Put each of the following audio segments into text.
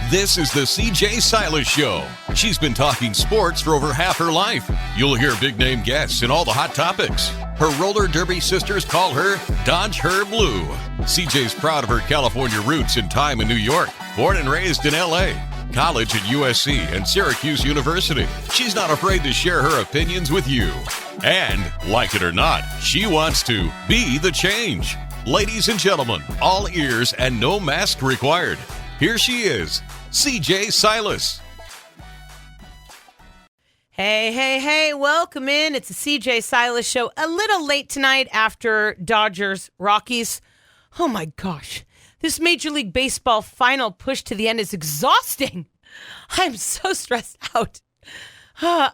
This is the CJ Silas Show. She's been talking sports for over half her life. You'll hear big-name guests and all the hot topics. Her roller derby sisters call her Dodge Her Blue. CJ's proud of her California roots and time in New York. Born and raised in L.A., college at USC and Syracuse University. She's not afraid to share her opinions with you. And, like it or not, she wants to be the change. Ladies and gentlemen, all ears and no mask required. Here she is, CJ Silas. Hey, welcome in. It's the CJ Silas Show. A little late tonight after Dodgers Rockies. Oh my gosh, this Major League Baseball final push to the end is exhausting. I'm so stressed out.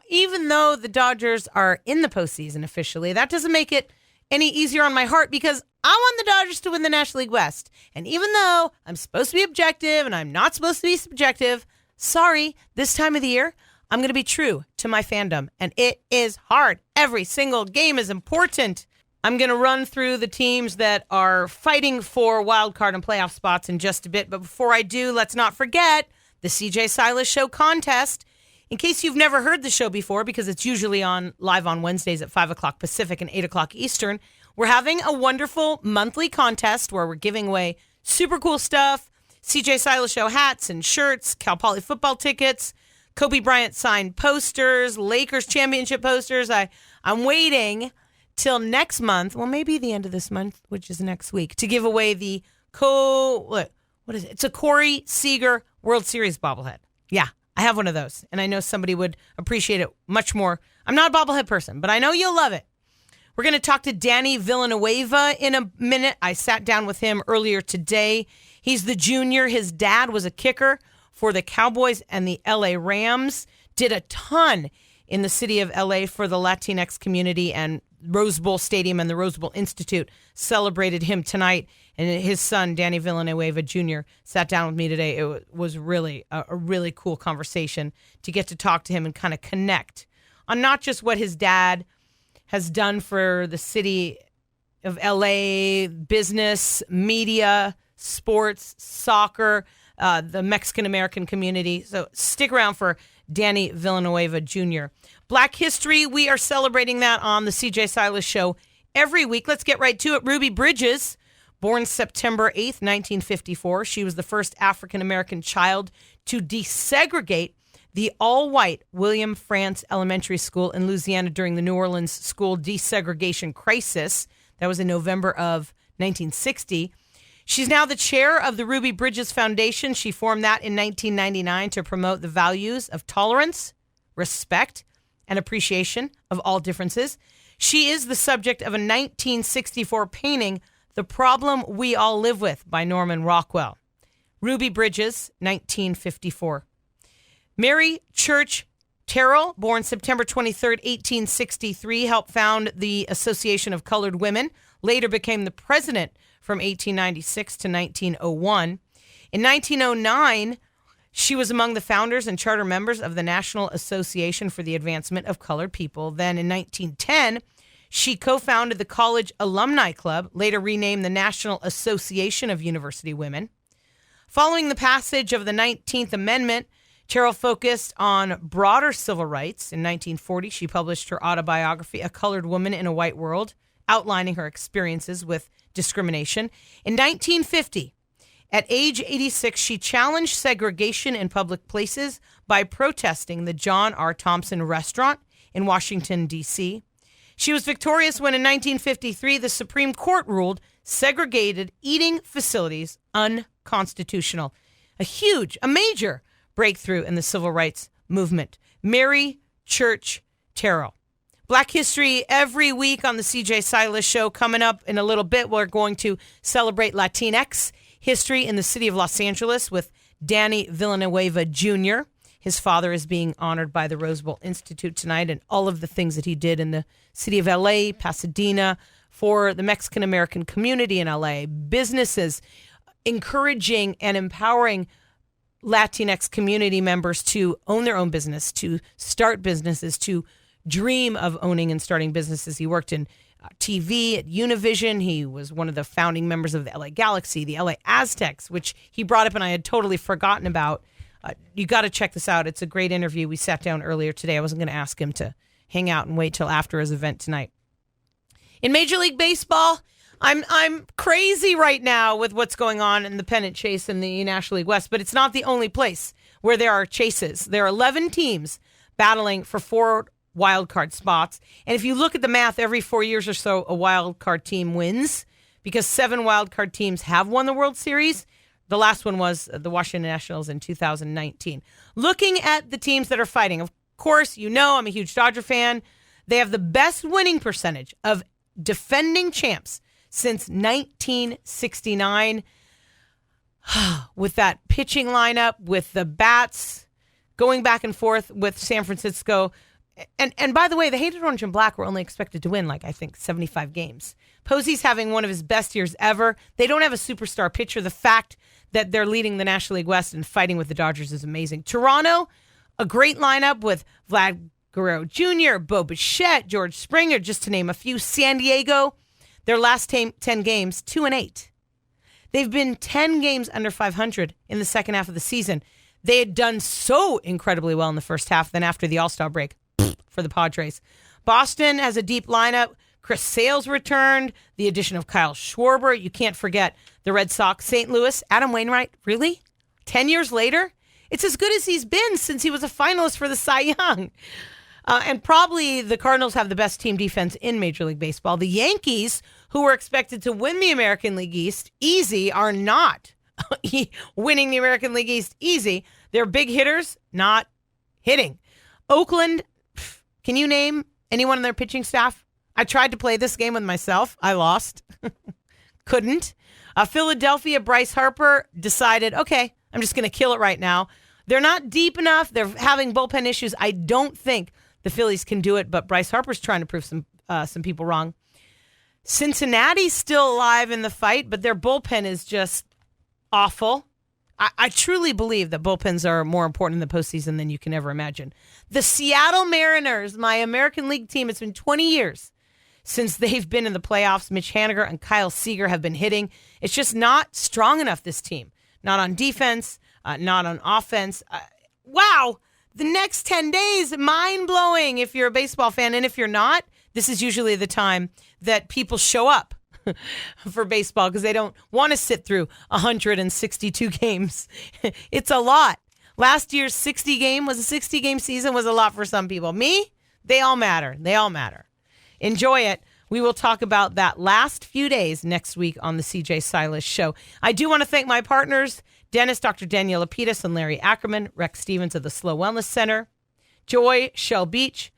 Even though the Dodgers are in the postseason officially, that doesn't make it any easier on my heart because I want the Dodgers to win the National League West. And even though I'm supposed to be objective and I'm not supposed to be subjective, sorry, this time of the year, I'm going to be true to my fandom. And it is hard. Every single game is important. I'm going to run through the teams that are fighting for wild card and playoff spots in just a bit. But before I do, let's not forget the CJ Silas Show contest. In case you've never heard the show before, because it's usually live on Wednesdays at 5 o'clock Pacific and 8 o'clock Eastern, we're having a wonderful monthly contest where we're giving away super cool stuff, CJ Silas Show hats and shirts, Cal Poly football tickets, Kobe Bryant signed posters, Lakers championship posters. I'm waiting till next month, well, maybe the end of this month, which is next week, to give away the what is it? It's a Corey Seager World Series bobblehead. Yeah, I have one of those, and I know somebody would appreciate it much more. I'm not a bobblehead person, but I know you'll love it. We're going to talk to Danny Villanueva in a minute. I sat down with him earlier today. He's the junior. His dad was a kicker for the Cowboys and the LA Rams. Did a ton in the city of LA for the Latinx community, and Rose Bowl Stadium and the Rose Bowl Institute celebrated him tonight. And his son, Danny Villanueva Jr., sat down with me today. It was really a really cool conversation to get to talk to him and kind of connect on not just what his dad has done for the city of LA, business, media, sports, soccer, the Mexican-American community. So stick around for Danny Villanueva Jr. Black History, we are celebrating that on the CJ Silas Show every week. Let's get right to it. Ruby Bridges, born September 8th, 1954. She was the first African-American child to desegregate the all-white William Frantz Elementary School in Louisiana during the New Orleans school desegregation crisis. That was in November of 1960. She's now the chair of the Ruby Bridges Foundation. She formed that in 1999 to promote the values of tolerance, respect, and appreciation of all differences. She is the subject of a 1964 painting, The Problem We All Live With, by Norman Rockwell. Ruby Bridges, 1954. Mary Church Terrell, born September 23rd, 1863, helped found the Association of Colored Women, later became the president from 1896 to 1901. In 1909, she was among the founders and charter members of the National Association for the Advancement of Colored People. Then in 1910, she co-founded the College Alumni Club, later renamed the National Association of University Women. Following the passage of the 19th Amendment, Terrell focused on broader civil rights. In 1940, she published her autobiography, A Colored Woman in a White World, outlining her experiences with discrimination. In 1950, at age 86, she challenged segregation in public places by protesting the John R. Thompson restaurant in Washington, D.C. She was victorious when in 1953, the Supreme Court ruled segregated eating facilities unconstitutional. A major breakthrough in the civil rights movement. Mary Church Terrell. Black History every week on the CJ Silas Show. Coming up in a little bit, we're going to celebrate Latinx history in the city of Los Angeles with Danny Villanueva Jr. His father is being honored by the Rose Bowl Institute tonight, and all of the things that he did in the city of LA, Pasadena, for the Mexican-American community in LA, businesses, encouraging and empowering Latinx community members to own their own business, to start businesses, to dream of owning and starting businesses. He worked in TV at Univision. He was one of the founding members of the LA Galaxy, the LA Aztecs, which he brought up and I had totally forgotten about. You got to check this out. It's a great interview. We sat down earlier today. I wasn't going to ask him to hang out and wait till after his event tonight. In Major League Baseball, I'm crazy right now with what's going on in the pennant chase in the National League West, but it's not the only place where there are chases. There are 11 teams battling for 4 wild card spots. And if you look at the math, every 4 years or so, a wild card team wins because 7 wild card teams have won the World Series. The last one was the Washington Nationals in 2019. Looking at the teams that are fighting, of course, you know I'm a huge Dodger fan. They have the best winning percentage of defending champs since 1969. With that pitching lineup, with the bats going back and forth with San Francisco. And by the way, the Hated Orange and Black were only expected to win, I think, 75 games. Posey's having one of his best years ever. They don't have a superstar pitcher. The fact that they're leading the National League West and fighting with the Dodgers is amazing. Toronto, a great lineup with Vlad Guerrero Jr., Bo Bichette, George Springer, just to name a few. San Diego, their last 10 games, 2-8. They've been 10 games under 500 in the second half of the season. They had done so incredibly well in the first half, then after the All-Star break for the Padres. Boston has a deep lineup. Chris Sale's returned. The addition of Kyle Schwarber. You can't forget the Red Sox. St. Louis, Adam Wainwright. Really? 10 years later? It's as good as he's been since he was a finalist for the Cy Young. And probably the Cardinals have the best team defense in Major League Baseball. The Yankees, who were expected to win the American League East easy, are not winning the American League East easy. They're big hitters, not hitting. Oakland, can you name anyone on their pitching staff? I tried to play this game with myself. I lost. Couldn't. Philadelphia, Bryce Harper decided, okay, I'm just going to kill it right now. They're not deep enough. They're having bullpen issues. I don't think the Phillies can do it, but Bryce Harper's trying to prove some people wrong. Cincinnati's still alive in the fight, but their bullpen is just awful. I truly believe that bullpens are more important in the postseason than you can ever imagine. The Seattle Mariners, my American League team, it's been 20 years since they've been in the playoffs. Mitch Haniger and Kyle Seager have been hitting. It's just not strong enough, this team. Not on defense, not on offense. Wow, the next 10 days, mind-blowing if you're a baseball fan. And if you're not, this is usually the time that people show up for baseball because they don't want to sit through 162 games. It's a lot. Last year's 60-game season was a lot for some people. Me, they all matter. They all matter. Enjoy it. We will talk about that last few days next week on the CJ Silas Show. I do want to thank my partners, Dennis, Dr. Daniela Lapidus, and Larry Ackerman, Rex Stevens of the Slow Wellness Center, Joy, Shell Beach,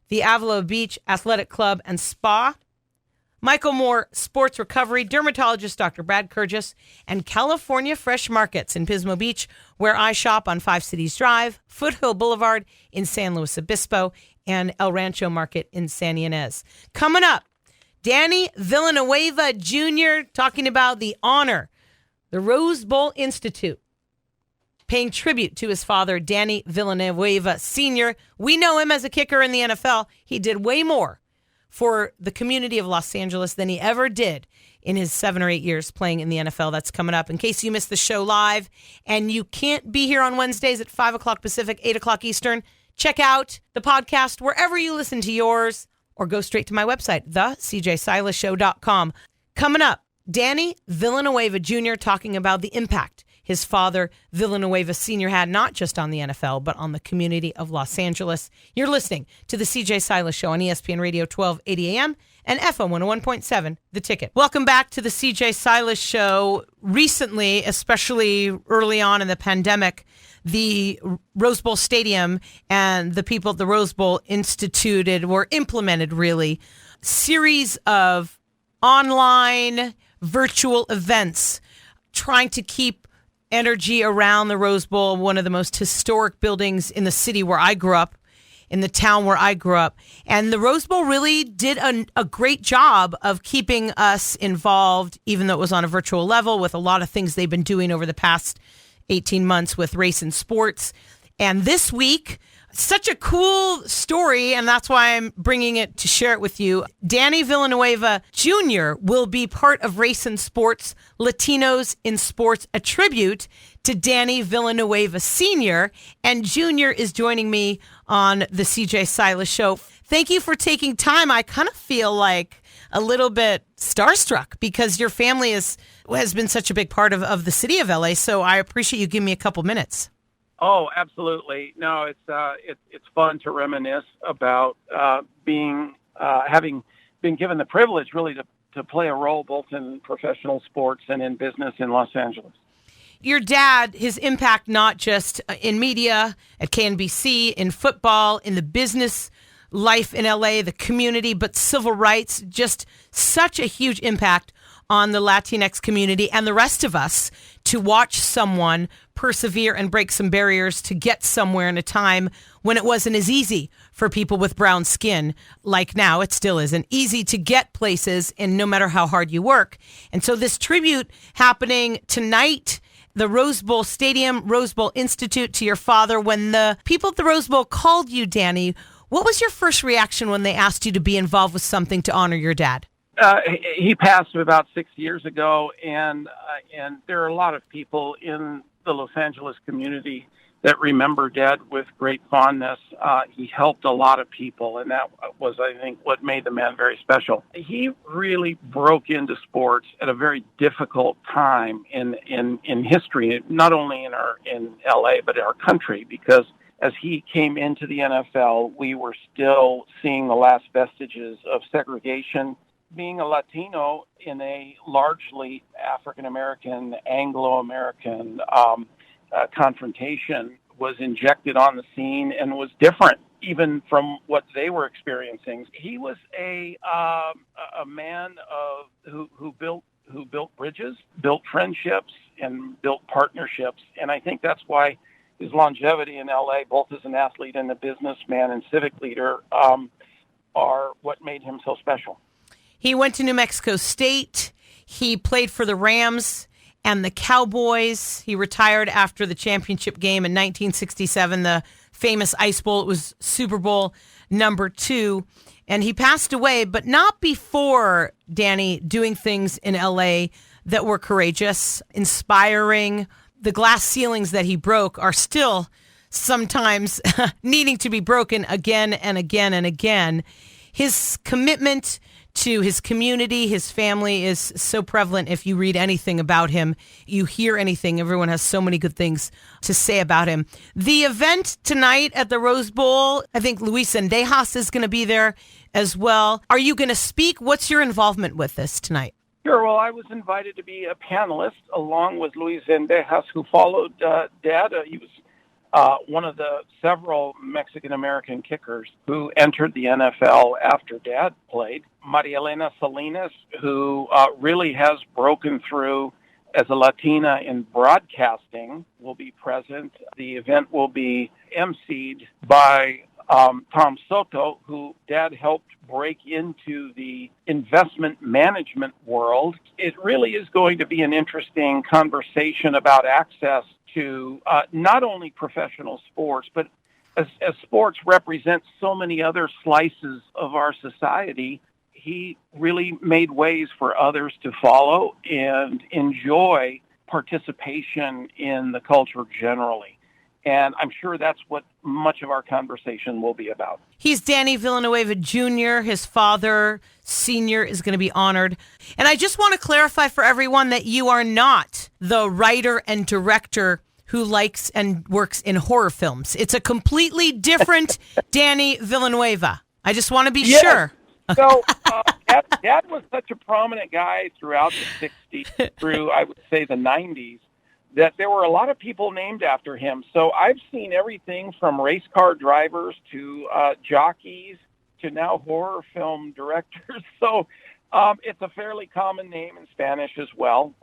the Avila Beach Athletic Club and Spa, Michael Moore Sports Recovery, dermatologist Dr. Brad Kurgis, and California Fresh Markets in Pismo Beach, where I shop on 5 Cities Drive, Foothill Boulevard in San Luis Obispo, and El Rancho Market in San Ynez. Coming up, Danny Villanueva Jr. talking about the honor, the Rose Bowl Institute, paying tribute to his father, Danny Villanueva Sr. We know him as a kicker in the NFL. He did way more for the community of Los Angeles than he ever did in his 7 or 8 years playing in the NFL. That's coming up. In case you missed the show live and you can't be here on Wednesdays at 5 o'clock Pacific, 8 o'clock Eastern, check out the podcast wherever you listen to yours or go straight to my website, thecjsilasshow.com. Coming up, Danny Villanueva Jr. talking about the impact his father, Villanueva Sr., had not just on the NFL, but on the community of Los Angeles. You're listening to the CJ Silas Show on ESPN Radio 1280 AM and FM 101.7, The Ticket. Welcome back to the CJ Silas Show. Recently, especially early on in the pandemic, the Rose Bowl Stadium and the people at the Rose Bowl implemented really series of online virtual events trying to keep energy around the Rose Bowl, one of the most historic buildings in the city where I grew up, in the town where I grew up. And the Rose Bowl really did a great job of keeping us involved, even though it was on a virtual level, with a lot of things they've been doing over the past 18 months with race and sports. And this week, Such a cool story, and that's why I'm bringing it to share it with you. Danny Villanueva Jr. will be part of Race and Sports, Latinos in Sports, a tribute to Danny Villanueva Sr., and Jr. is joining me on the CJ Silas Show. Thank you for taking time. I kind of feel like a little bit starstruck because your family has been such a big part of the city of LA, so I appreciate you giving me a couple minutes. Oh, absolutely. No, it's fun to reminisce about having been given the privilege really to play a role both in professional sports and in business in Los Angeles. Your dad, his impact not just in media, at KNBC, in football, in the business life in LA, the community, but civil rights, just such a huge impact on the Latinx community and the rest of us to watch someone persevere and break some barriers to get somewhere in a time when it wasn't as easy for people with brown skin like now. It still isn't easy to get places, and no matter how hard you work. And so this tribute happening tonight, the Rose Bowl Stadium, Rose Bowl Institute, to your father. When the people at the Rose Bowl called you, Danny, what was your first reaction when they asked you to be involved with something to honor your dad? He passed about 6 years ago, and there are a lot of people in the Los Angeles community that remember Dad with great fondness. He helped a lot of people, and that was, I think, what made the man very special. He really broke into sports at a very difficult time in history, not only in LA, but in our country, because as he came into the NFL, we were still seeing the last vestiges of segregation. Being a Latino in a largely African-American, Anglo-American confrontation was injected on the scene and was different even from what they were experiencing. He was a man who built bridges, built friendships, and built partnerships. And I think that's why his longevity in LA, both as an athlete and a businessman and civic leader, are what made him so special. He went to New Mexico State. He played for the Rams and the Cowboys. He retired after the championship game in 1967, the famous Ice Bowl. It was Super Bowl number 2. And he passed away, but not before, Danny, doing things in L.A. that were courageous, inspiring. The glass ceilings that he broke are still sometimes needing to be broken again and again and again. His commitment to his community, his family is so prevalent. If you read anything about him, you hear anything, everyone has so many good things to say about him. The event tonight at the Rose Bowl, I think Luis Zendejas is going to be there as well. Are you going to speak? What's your involvement with this tonight? Sure. Well, I was invited to be a panelist along with Luis Zendejas, who followed Dad. He was one of the several Mexican-American kickers who entered the NFL after Dad played. Maria Elena Salinas, who really has broken through as a Latina in broadcasting, will be present. The event will be emceed by Tom Soto, who Dad helped break into the investment management world. It really is going to be an interesting conversation about access to not only professional sports, but as sports represent so many other slices of our society, he really made ways for others to follow and enjoy participation in the culture generally. And I'm sure that's what much of our conversation will be about. He's Danny Villanueva Jr. His father, Sr., is going to be honored. And I just want to clarify for everyone that you are not the writer and director who likes and works in horror films. It's a completely different Danny Villanueva. I just want to be sure. So Dad was such a prominent guy throughout the 60s through, I would say, the 90s, that there were a lot of people named after him. So I've seen everything from race car drivers to jockeys to now horror film directors. So it's a fairly common name in Spanish as well.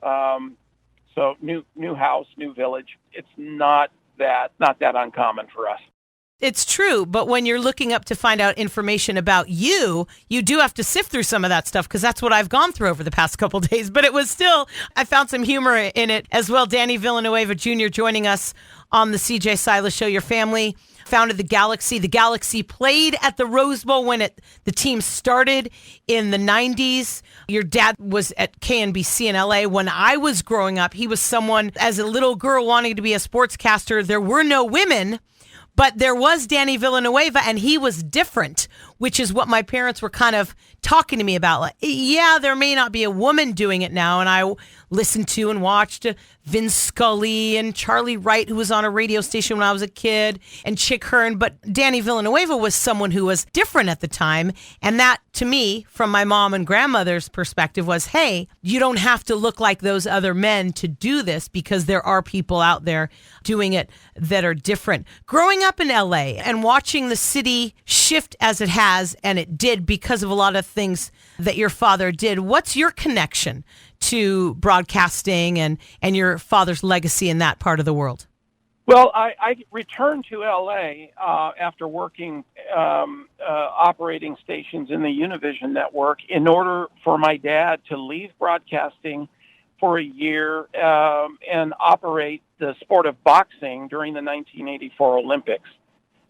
So new house, new village. It's not that uncommon for us. It's true, but when you're looking up to find out information about you, you do have to sift through some of that stuff because that's what I've gone through over the past couple of days. But it was still, I found some humor in it as well. Danny Villanueva Jr. joining us on the CJ Silas Show. Your family founded the Galaxy. The Galaxy played at the Rose Bowl when the team started in the 90s. Your dad was at KNBC in LA. When I was growing up, he was someone, as a little girl wanting to be a sportscaster, there were no women. But there was Danny Villanueva, and he was different, which is what my parents were kind of talking to me about. Like, yeah, there may not be a woman doing it now. And I listened to and watched Vince Scully and Charlie Wright, who was on a radio station when I was a kid, and Chick Hearn. But Danny Villanueva was someone who was different at the time. And that, to me, from my mom and grandmother's perspective, was, hey, you don't have to look like those other men to do this because there are people out there doing it that are different. Growing up in LA and watching the city shift as it has, and it did because of a lot of things that your father did, what's your connection to broadcasting and your father's legacy in that part of the world? Well, I returned to L.A. After working operating stations in the Univision network in order for my dad to leave broadcasting for a year and operate the sport of boxing during the 1984 Olympics.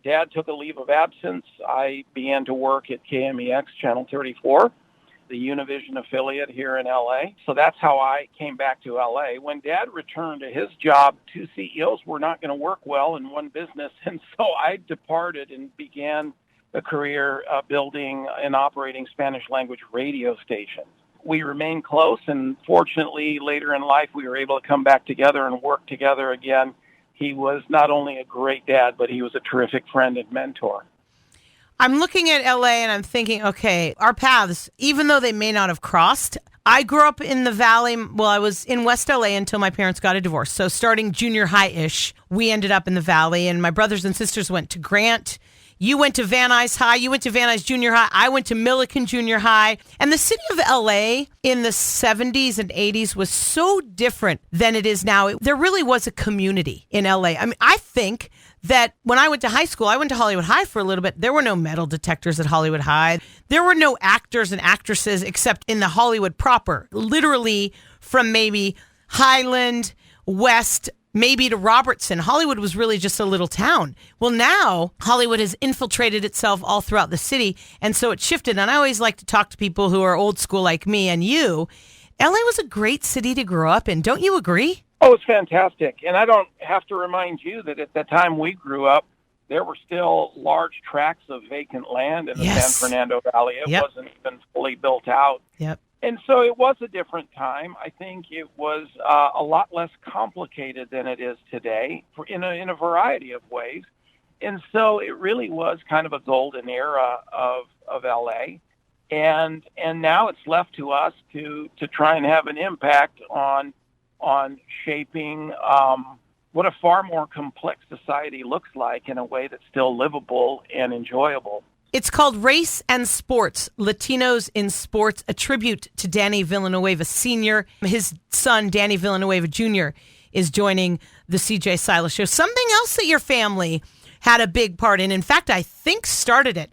Dad took a leave of absence. I began to work at KMEX Channel 34, the Univision affiliate here in L.A. So that's how I came back to L.A. When Dad returned to his job, two CEOs were not going to work well in one business, and so I departed and began a career building and operating Spanish-language radio stations. We remained close, and fortunately, later in life, we were able to come back together and work together again. He was not only a great dad, but he was a terrific friend and mentor. I'm looking at LA and I'm thinking, okay, our paths, even though they may not have crossed, I grew up in the Valley. Well, I was in West LA until my parents got a divorce. So starting junior high-ish, we ended up in the Valley, and my brothers and sisters went to Grant. You went to Van Nuys High. You went to Van Nuys Junior High. I went to Milliken Junior High. And the city of LA in the 70s and 80s was so different than it is now. There really was a community in LA. I mean, I think that when I went to high school, I went to Hollywood High for a little bit. There were no metal detectors at Hollywood High. There were no actors and actresses except in the Hollywood proper, literally from maybe Highland, West, maybe to Robertson. Hollywood was really just a little town. Well, now Hollywood has infiltrated itself all throughout the city, and so it shifted. And I always like to talk to people who are old school like me and you. LA was a great city to grow up in. Don't you agree? Oh, it's fantastic. And I don't have to remind you that at the time we grew up, there were still large tracts of vacant land in the San Fernando Valley. It wasn't even fully built out. Yep. And so it was a different time. I think it was a lot less complicated than it is today in a variety of ways. And so it really was kind of a golden era of LA. And now it's left to us to try and have an impact on shaping what a far more complex society looks like in a way that's still livable and enjoyable. It's called Race and Sports, Latinos in Sports, a tribute to Danny Villanueva Sr. His son, Danny Villanueva Jr., is joining the CJ Silas Show. Something else that your family had a big part in fact, I think started it.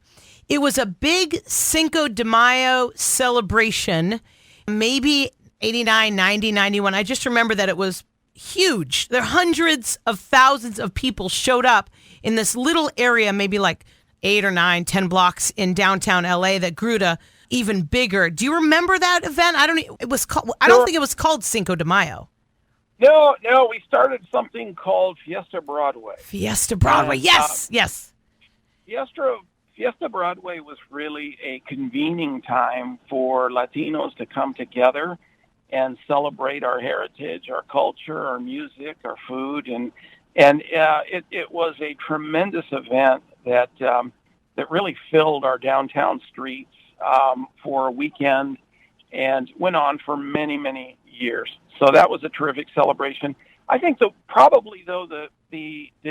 It was a big Cinco de Mayo celebration, maybe 89, 90, 91. I just remember that it was huge. There hundreds of thousands of people showed up in this little area, maybe like 8 or 9, 10 blocks in downtown LA that grew to even bigger. Do you remember that event? I don't think it was called Cinco de Mayo. No, we started something called Fiesta Broadway. Fiesta Broadway, yes. Fiesta Broadway was really a convening time for Latinos to come together and celebrate our heritage, our culture, our music, our food, and it was a tremendous event that really filled our downtown streets for a weekend and went on for many, many years. So that was a terrific celebration. I think the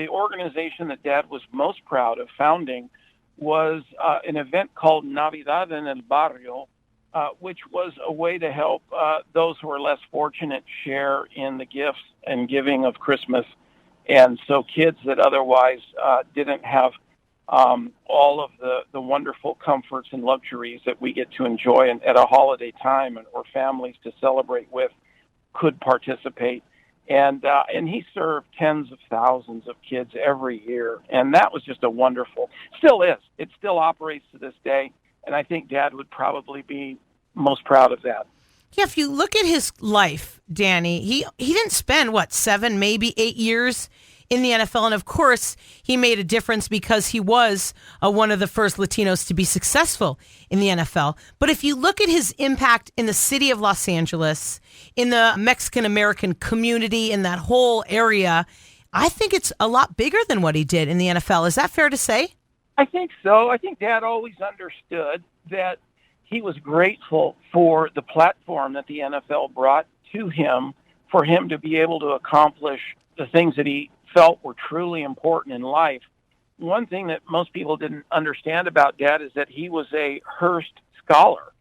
organization that Dad was most proud of founding was an event called Navidad en el Barrio, which was a way to help those who are less fortunate share in the gifts and giving of Christmas. And so kids that otherwise didn't have all of the wonderful comforts and luxuries that we get to enjoy at a holiday time, or families to celebrate with could participate. And he served tens of thousands of kids every year, and that was just a wonderful. Still is. It still operates to this day, and I think Dad would probably be most proud of that. Yeah, if you look at his life, Danny, he didn't spend, 7, maybe 8 years in the NFL. And of course, he made a difference because he was one of the first Latinos to be successful in the NFL. But if you look at his impact in the city of Los Angeles, in the Mexican-American community, in that whole area, I think it's a lot bigger than what he did in the NFL. Is that fair to say? I think so. I think Dad always understood that he was grateful for the platform that the NFL brought to him, for him to be able to accomplish the things that he felt were truly important in life. One thing that most people didn't understand about Dad is that he was a Hearst scholar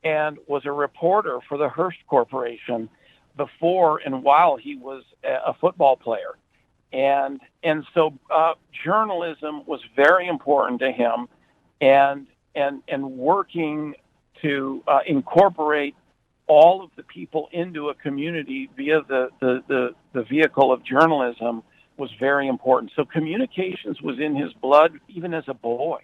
and was a reporter for the Hearst Corporation before and while he was a football player. And so journalism was very important to him, and working to incorporate all of the people into a community via the vehicle of journalism was very important. So communications was in his blood even as a boy.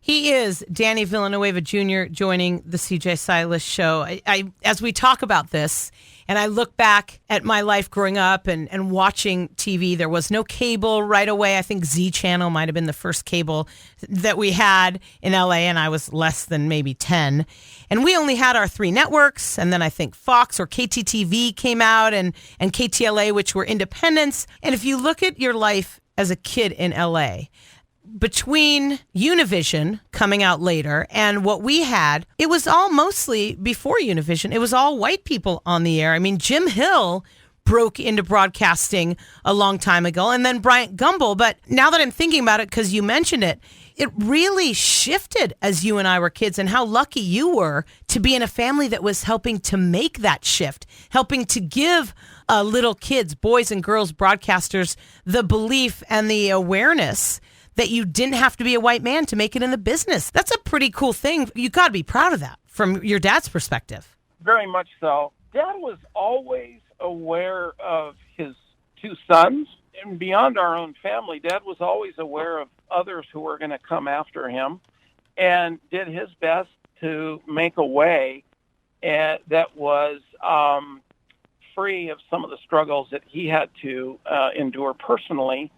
He is Danny Villanueva Jr. joining the CJ Silas Show. I as we talk about this, and I look back at my life growing up and watching TV, there was no cable right away. I think Z Channel might have been the first cable that we had in LA, and I was less than maybe 10. And we only had our 3 networks, and then I think Fox or KTTV came out, and KTLA, which were independents. And if you look at your life as a kid in LA, between Univision coming out later and what we had, it was all mostly before Univision. It was all white people on the air. I mean, Jim Hill broke into broadcasting a long time ago, and then Bryant Gumbel. But now that I'm thinking about it, because you mentioned it, it really shifted as you and I were kids, and how lucky you were to be in a family that was helping to make that shift, helping to give little kids, boys and girls broadcasters, the belief and the awareness that you didn't have to be a white man to make it in the business. That's a pretty cool thing. You got to be proud of that from your dad's perspective. Very much so. Dad was always aware of his 2 sons, and beyond our own family, Dad was always aware of others who were going to come after him, and did his best to make a way that was free of some of the struggles that he had to endure personally.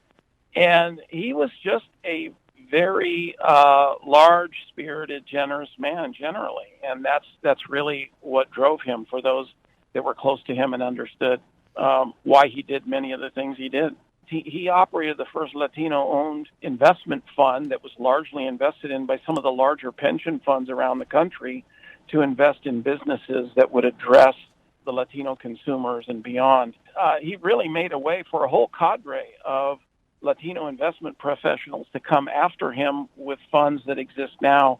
And he was just a very large-spirited, generous man generally, and that's really what drove him, for those that were close to him and understood why he did many of the things he did. He operated the first Latino-owned investment fund that was largely invested in by some of the larger pension funds around the country to invest in businesses that would address the Latino consumers and beyond. He really made a way for a whole cadre of Latino investment professionals to come after him with funds that exist now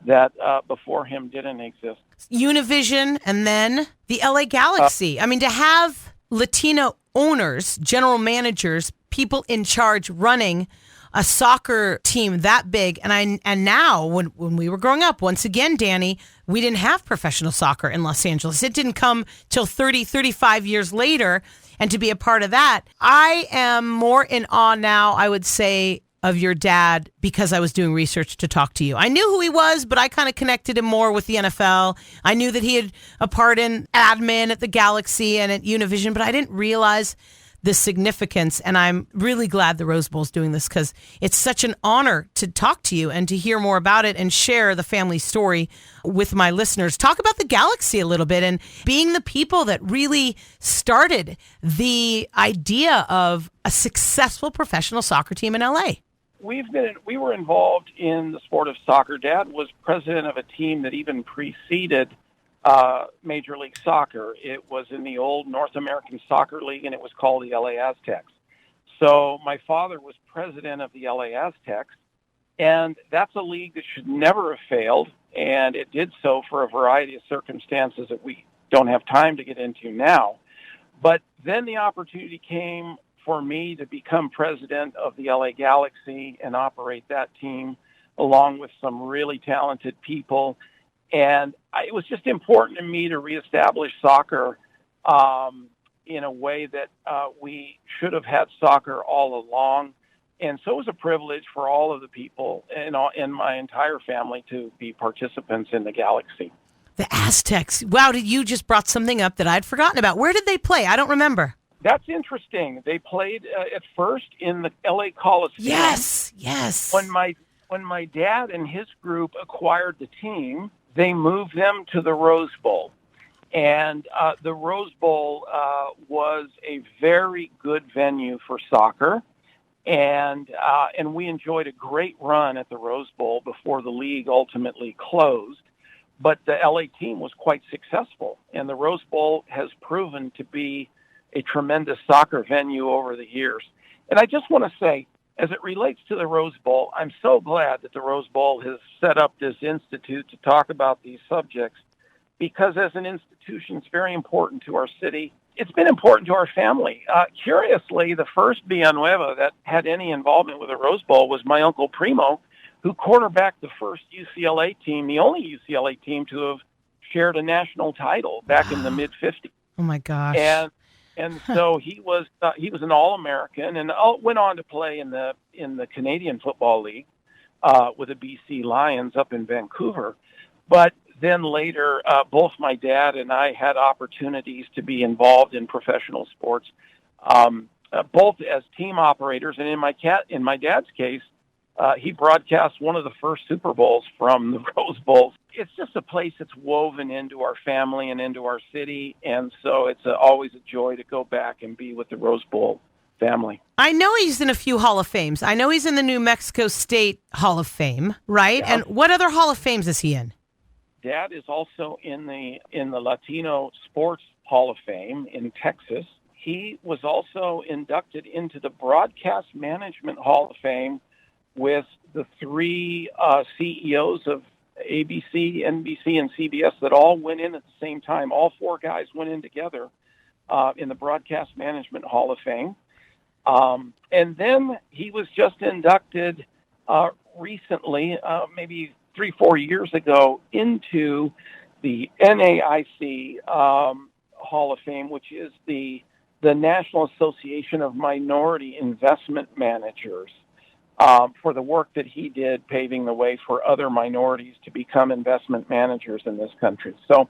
that before him didn't exist. Univision and then the LA Galaxy. I mean, to have Latino owners, general managers, people in charge running a soccer team that big. And now when we were growing up, once again, Danny, we didn't have professional soccer in Los Angeles. It didn't come till 35 years later. And to be a part of that, I am more in awe now, I would say, of your dad because I was doing research to talk to you. I knew who he was, but I kind of connected him more with the NFL. I knew that he had a part in admin at the Galaxy and at Univision, but I didn't realize the significance. And I'm really glad the Rose Bowl's doing this because it's such an honor to talk to you and to hear more about it and share the family story with my listeners. Talk about the Galaxy a little bit and being the people that really started the idea of a successful professional soccer team in LA. We were involved in the sport of soccer. Dad was president of a team that even preceded Major League Soccer. It was in the old North American Soccer League, and it was called the LA Aztecs. So my father was president of the LA Aztecs, and that's a league that should never have failed, and it did so for a variety of circumstances that we don't have time to get into now. But then the opportunity came for me to become president of the LA Galaxy and operate that team along with some really talented people. And it was just important to me to reestablish soccer in a way that we should have had soccer all along. And so it was a privilege for all of the people in my entire family to be participants in the Galaxy. The Aztecs. Wow, you just brought something up that I'd forgotten about. Where did they play? I don't remember. That's interesting. They played at first in the LA Coliseum. Yes. When my dad and his group acquired the team, they moved them to the Rose Bowl. And the Rose Bowl was a very good venue for soccer. And we enjoyed a great run at the Rose Bowl before the league ultimately closed. But the LA team was quite successful, and the Rose Bowl has proven to be a tremendous soccer venue over the years. And I just want to say, as it relates to the Rose Bowl, I'm so glad that the Rose Bowl has set up this institute to talk about these subjects, because as an institution, it's very important to our city. It's been important to our family. Curiously, the first Villanueva that had any involvement with the Rose Bowl was my Uncle Primo, who quarterbacked the first UCLA team, the only UCLA team to have shared a national title back in the mid-'50s. Oh, my gosh. And so he was an All-American and went on to play in the Canadian Football League with the BC Lions up in Vancouver. But then later, both my dad and I had opportunities to be involved in professional sports, both as team operators, and in my dad's case, he broadcast one of the first Super Bowls from the Rose Bowl. It's just a place that's woven into our family and into our city, and so it's always a joy to go back and be with the Rose Bowl family. I know he's in a few Hall of Fames. I know he's in the New Mexico State Hall of Fame, right? Yeah. And what other Hall of Fames is he in? Dad is also in the Latino Sports Hall of Fame in Texas. He was also inducted into the Broadcast Management Hall of Fame with the three CEOs of ABC, NBC, and CBS that all went in at the same time. All four guys went in together in the Broadcast Management Hall of Fame. And then he was just inducted recently, maybe 3-4 years ago, into the NAIC Hall of Fame, which is the National Association of Minority Investment Managers, for the work that he did paving the way for other minorities to become investment managers in this country. So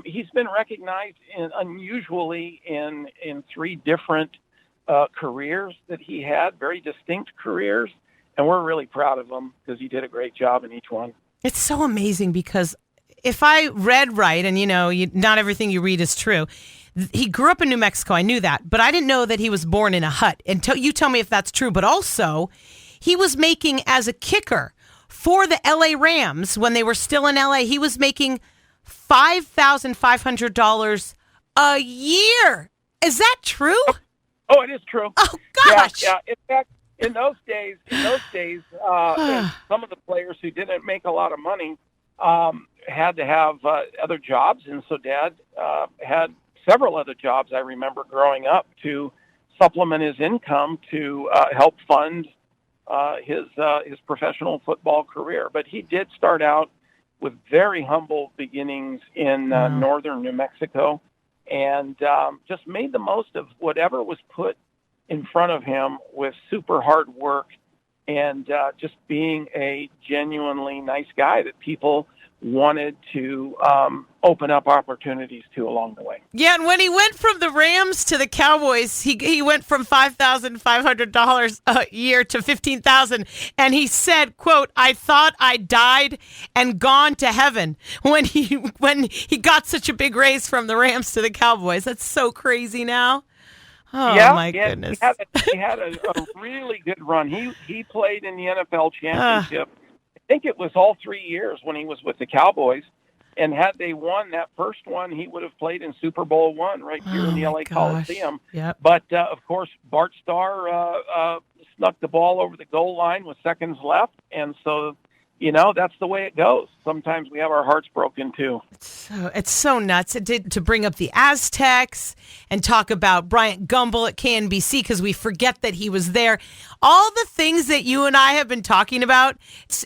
he's been recognized unusually in 3 different careers that he had, very distinct careers, and we're really proud of him because he did a great job in each one. It's so amazing because if I read right, and not everything you read is true, he grew up in New Mexico. I knew that, but I didn't know that he was born in a hut. And you tell me if that's true. But also, he was making, as a kicker for the LA Rams when they were still in LA, he was making $5,500 a year. Is that true? Oh, it is true. Oh, gosh. Yeah. In fact, in those days, some of the players who didn't make a lot of money had to have other jobs, and so Dad had several other jobs, I remember growing up, to supplement his income to help fund his professional football career. But he did start out with very humble beginnings in northern New Mexico, and just made the most of whatever was put in front of him with super hard work and just being a genuinely nice guy that people wanted to open up opportunities to along the way. Yeah, and when he went from the Rams to the Cowboys, he went from $5,500 a year to $15,000, and he said, quote, "I thought I died and gone to heaven when he got such a big raise from the Rams to the Cowboys." That's so crazy now. Oh, yeah, my goodness. He had a really good run. He played in the NFL championship. I think it was all 3 years when he was with the Cowboys. And had they won that first one, he would have played in Super Bowl I right here in the LA Coliseum. Yep. But, of course, Bart Starr snuck the ball over the goal line with seconds left. And so that's the way it goes. Sometimes we have our hearts broken too. It's so nuts to bring up the Aztecs and talk about Bryant Gumbel at KNBC because we forget that he was there. All the things that you and I have been talking about,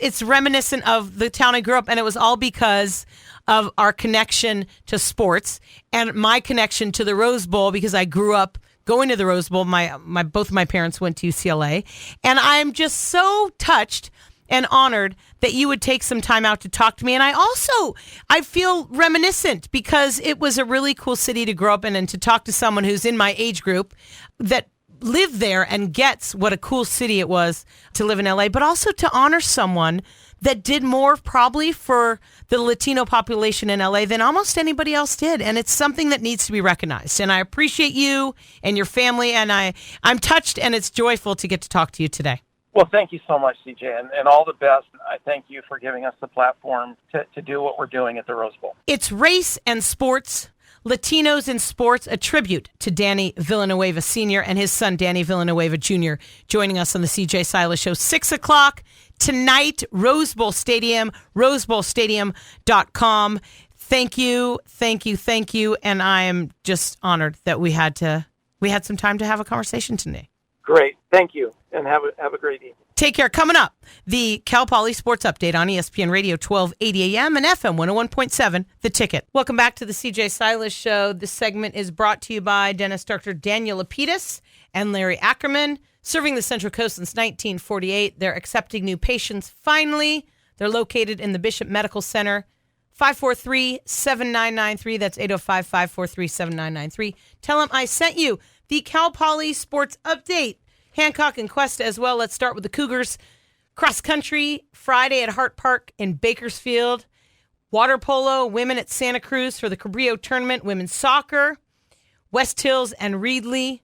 it's reminiscent of the town I grew up, and it was all because of our connection to sports and my connection to the Rose Bowl because I grew up going to the Rose Bowl. Both of my parents went to UCLA, and I'm just so touched and honored that you would take some time out to talk to me. And I feel reminiscent because it was a really cool city to grow up in and to talk to someone who's in my age group that lived there and gets what a cool city it was to live in LA, but also to honor someone that did more probably for the Latino population in LA than almost anybody else did. And it's something that needs to be recognized. And I appreciate you and your family. And I'm touched, and it's joyful to get to talk to you today. Well, thank you so much, CJ, and all the best. I thank you for giving us the platform to do what we're doing at the Rose Bowl. It's Race and Sports, Latinos in Sports, a tribute to Danny Villanueva Sr. and his son, Danny Villanueva Jr., joining us on the CJ Silas Show, 6 o'clock tonight, Rose Bowl Stadium, rosebowlstadium.com. Thank you. And I am just honored that we had some time to have a conversation today. Great. Thank you. And have a great evening. Take care. Coming up, the Cal Poly Sports Update on ESPN Radio 1280 AM and FM 101.7, The Ticket. Welcome back to the CJ Silas Show. This segment is brought to you by dentist Dr. Daniel Lapidus and Larry Ackerman. Serving the Central Coast since 1948. They're accepting new patients finally. They're located in the Bishop Medical Center. 543-7993. That's 805-543-7993. Tell them I sent you. The Cal Poly Sports Update. Hancock and Cuesta as well. Let's start with the Cougars. Cross country Friday at Hart Park in Bakersfield. Water polo, women at Santa Cruz for the Cabrillo Tournament. Women's soccer, West Hills and Reedley.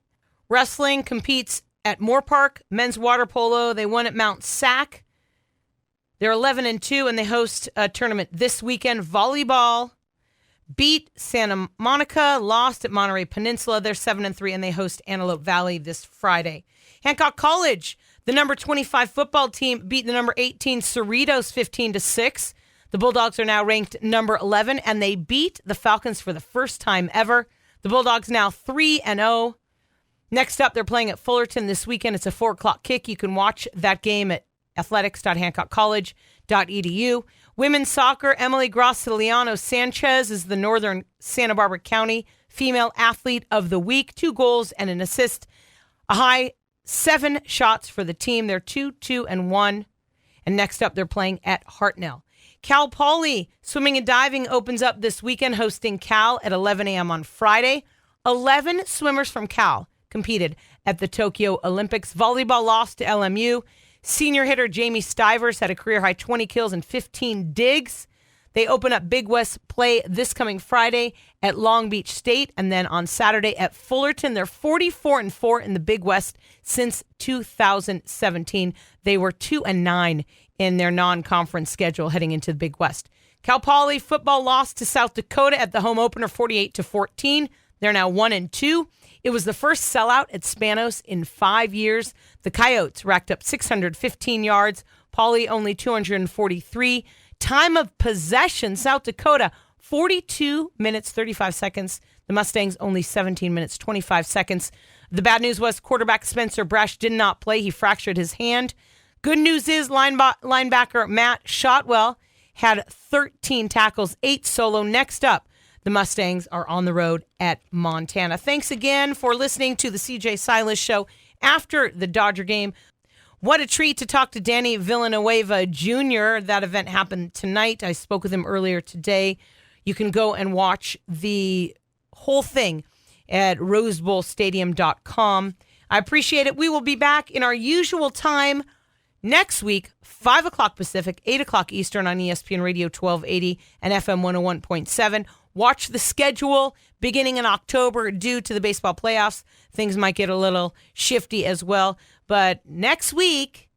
Wrestling competes at Moore Park. Men's water polo, they won at Mount Sac. They're 11-2, and they host a tournament this weekend. Volleyball beat Santa Monica, lost at Monterey Peninsula. They're 7-3, and they host Antelope Valley this Friday. Hancock College, the number 25 football team, beat the number 18 Cerritos 15-6. The Bulldogs are now ranked number 11, and they beat the Falcons for the first time ever. The Bulldogs now 3-0. Next up, they're playing at Fullerton this weekend. It's a 4 o'clock kick. You can watch that game at athletics.hancockcollege.edu. Women's soccer, Emily Graciliano Sanchez is the Northern Santa Barbara County Female Athlete of the Week. 2 goals and an assist. A high 7 shots for the team. They're 2-2-1. And next up, they're playing at Hartnell. Cal Poly Swimming and Diving opens up this weekend, hosting Cal at 11 a.m. on Friday. 11 swimmers from Cal competed at the Tokyo Olympics. Volleyball lost to LMU. Senior hitter Jamie Stivers had a career-high 20 kills and 15 digs. They open up Big West play this coming Friday at Long Beach State, and then on Saturday at Fullerton. They're 44-4 in the Big West since 2017. They were 2-9 in their non-conference schedule heading into the Big West. Cal Poly football lost to South Dakota at the home opener 48-14. They're now 1-2. It was the first sellout at Spanos in 5 years. The Coyotes racked up 615 yards. Poly only 243. Time of possession, South Dakota, 42 minutes, 35 seconds. The Mustangs only 17 minutes, 25 seconds. The bad news was quarterback Spencer Brash did not play. He fractured his hand. Good news is linebacker Matt Shotwell had 13 tackles, 8 solo. Next up, the Mustangs are on the road at Montana. Thanks again for listening to the CJ Silas Show after the Dodger game. What a treat to talk to Danny Villanueva Jr. That event happened tonight. I spoke with him earlier today. You can go and watch the whole thing at rosebowlstadium.com. I appreciate it. We will be back in our usual time next week, 5 o'clock Pacific, 8 o'clock Eastern on ESPN Radio 1280 and FM 101.7. Watch the schedule beginning in October due to the baseball playoffs. Things might get a little shifty as well. But next week,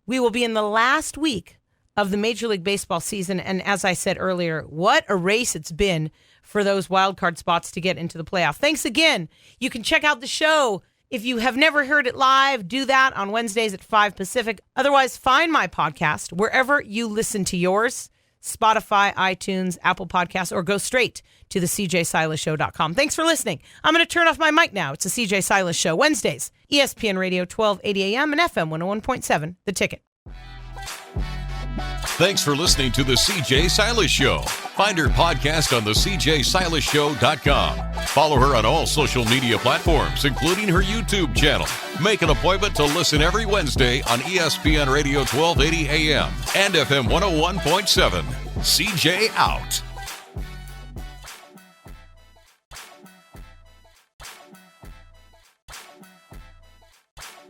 we will be in the last week of the Major League Baseball season. And as I said earlier, what a race it's been for those wild card spots to get into the playoff. Thanks again. You can check out the show If you have never heard it live, do that on Wednesdays at 5 Pacific. Otherwise, find my podcast wherever you listen to yours, Spotify, iTunes, Apple Podcasts, or go straight to the CJSilasShow.com. Thanks for listening. I'm going to turn off my mic now. It's the CJ Silas Show, Wednesdays, ESPN Radio, 1280 AM and FM 101.7, The Ticket. Thanks for listening to the CJ Silas Show. Find her podcast on the CJSilasShow.com. Follow her on all social media platforms, including her YouTube channel. Make an appointment to listen every Wednesday on ESPN Radio 1280 AM and FM 101.7. CJ out.